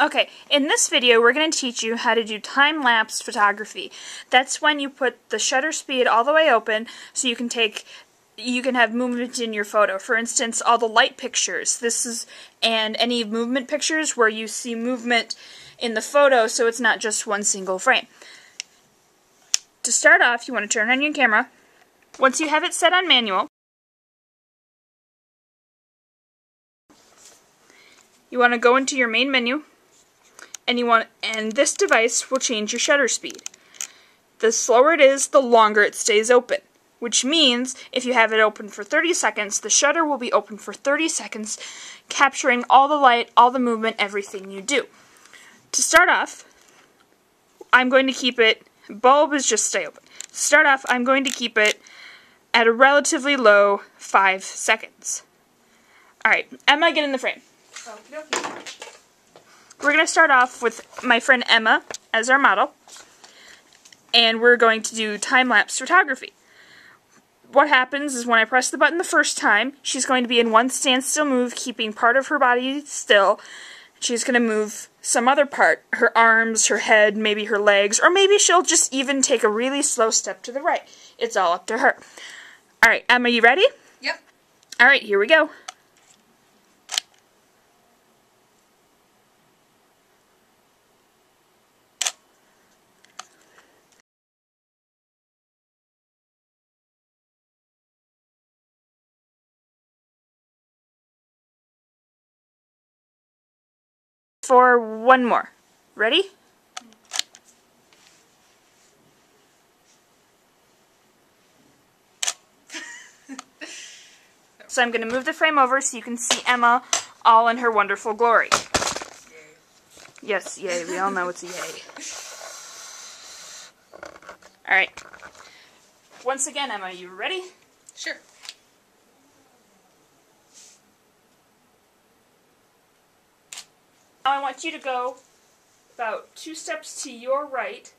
Okay, in this video we're going to teach you how to do time-lapse photography. That's when you put the shutter speed all the way open so you can have movement in your photo. For instance, all the light pictures. And any movement pictures where you see movement in the photo so it's not just one single frame. To start off, you want to turn on your camera. Once you have it set on manual, you want to go into your main menu. And this device will change your shutter speed. The slower it is, the longer it stays open. Which means, if you have it open for 30 seconds, the shutter will be open for 30 seconds, capturing all the light, all the movement, everything you do. To start off, I'm going to keep it, bulb is just stay open. To start off, I'm going to keep it at a relatively low 5 seconds. Alright, Emma, get in the frame. Okay. We're going to start off with my friend Emma as our model, and we're going to do time-lapse photography. What happens is when I press the button the first time, she's going to be in one standstill move, keeping part of her body still. She's going to move some other part, her arms, her head, maybe her legs, or maybe she'll just even take a really slow step to the right. It's all up to her. Alright, Emma, you ready? Yep. Alright, here we go. For one more. Ready? So I'm going to move the frame over so you can see Emma all in her wonderful glory. Yay. Yes, yay. We all know it's a yay. Alright. Once again, Emma, you ready? Sure. Now I want you to go about 2 steps to your right.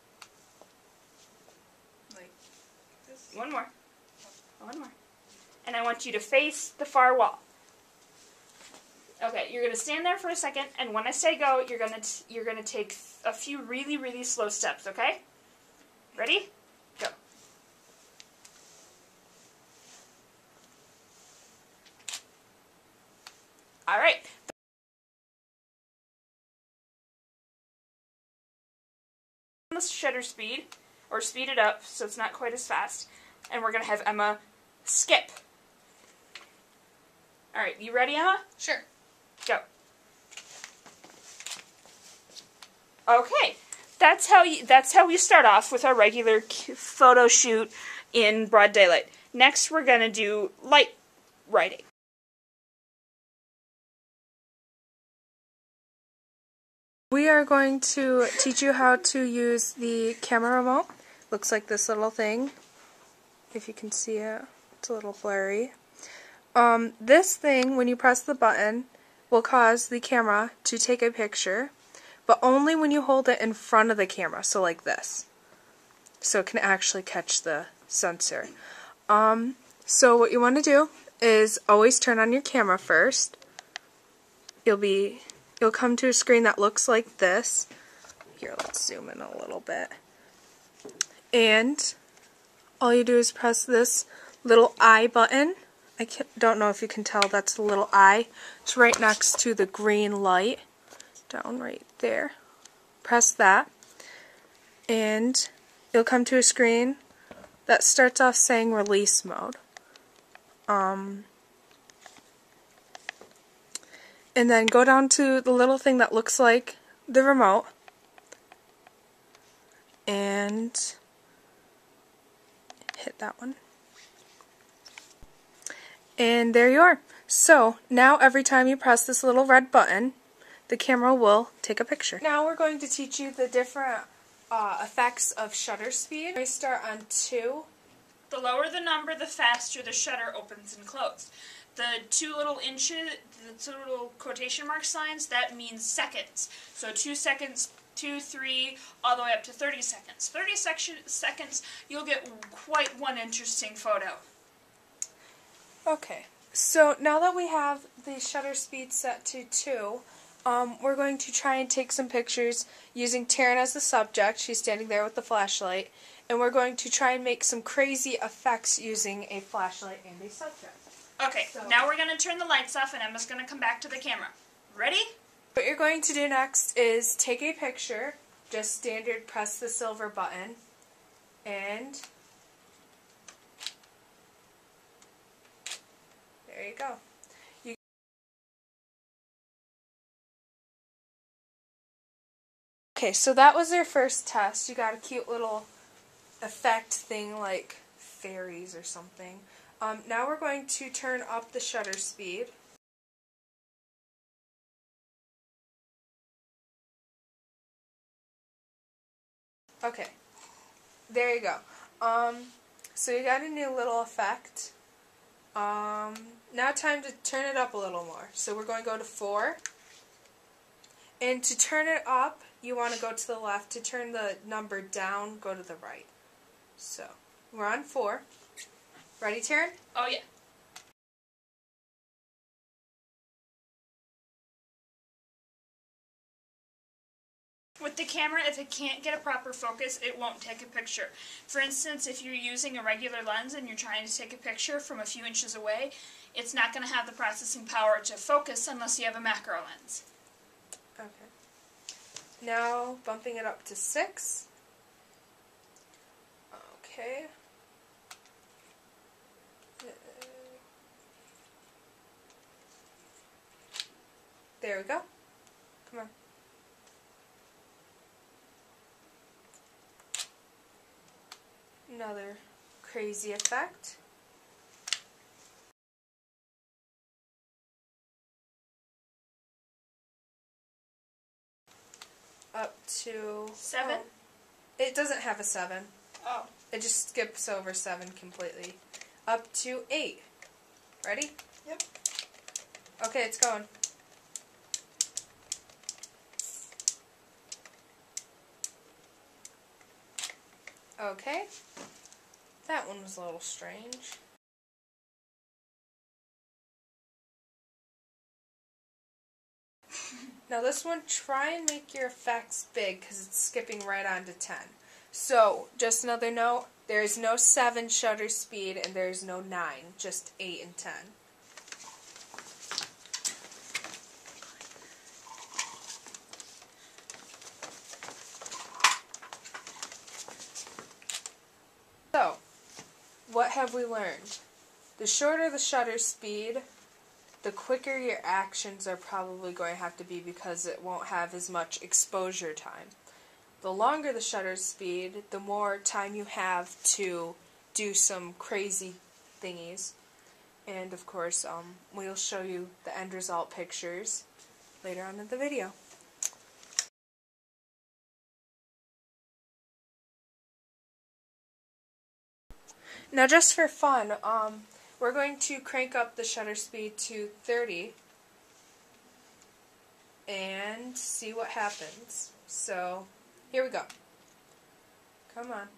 Like this? One more. One more. And I want you to face the far wall. Okay, you're going to stand there for a second, and when I say go, you're going to take a few really, really slow steps, okay? Ready? Go. Alright. The shutter speed, or speed it up so it's not quite as fast, and we're going to have Emma skip. Alright, you ready, Emma? Sure. Go. Okay, that's how we start off with our regular photo shoot in broad daylight. Next, we're going to do light writing. We are going to teach you how to use the camera remote. Looks like this little thing. If you can see it, it's a little blurry. This thing, when you press the button, will cause the camera to take a picture, but only when you hold it in front of the camera, so like this. So it can actually catch the sensor. So what you want to do is always turn on your camera first. You'll come to a screen that looks like this. Here, let's zoom in a little bit. And all you do is press this little I button. I don't know if you can tell, that's the little I. It's right next to the green light. Down right there. Press that. And you'll come to a screen that starts off saying release mode. And then go down to the little thing that looks like the remote and hit that one. And there you are. So now every time you press this little red button, the camera will take a picture. Now we're going to teach you the different effects of shutter speed. We start on 2. The lower the number, the faster the shutter opens and closes. The 2 little inches, the 2 little quotation mark signs, that means seconds. So 2 seconds, 2, 3, all the way up to 30 seconds. 30 seconds, you'll get quite one interesting photo. Okay, so now that we have the shutter speed set to 2, we're going to try and take some pictures using Taryn as the subject. She's standing there with the flashlight. And we're going to try and make some crazy effects using a flashlight and a subject. Okay, now we're going to turn the lights off and Emma's going to come back to the camera. Ready? What you're going to do next is take a picture. Just standard press the silver button. And there you go. Okay, so that was their first test. You got a cute little effect thing like fairies or something. Now we're going to turn up the shutter speed. Okay, there you go. So you got a new little effect. Now time to turn it up a little more. So we're going to go to 4. And to turn it up, you want to go to the left. To turn the number down, go to the right. So, we're on 4. Ready, Taryn? Oh, yeah. With the camera, if it can't get a proper focus, it won't take a picture. For instance, if you're using a regular lens and you're trying to take a picture from a few inches away, it's not going to have the processing power to focus unless you have a macro lens. Okay. Now, bumping it up to 6. Okay. There we go. Come on. Another crazy effect. Up to 7? It doesn't have a 7. Oh. It just skips over 7 completely. Up to 8. Ready? Yep. Okay, it's going. Okay. That one was a little strange. Now this one, try and make your effects big because it's skipping right on to 10. So, just another note, there is no 7 shutter speed and there is no 9, just 8 and 10. So, what have we learned? The shorter the shutter speed, the quicker your actions are probably going to have to be because it won't have as much exposure time. The longer the shutter speed, the more time you have to do some crazy thingies. And of course, we'll show you the end result pictures later on in the video. Now just for fun, we're going to crank up the shutter speed to 30 and see what happens. So, here we go. Come on.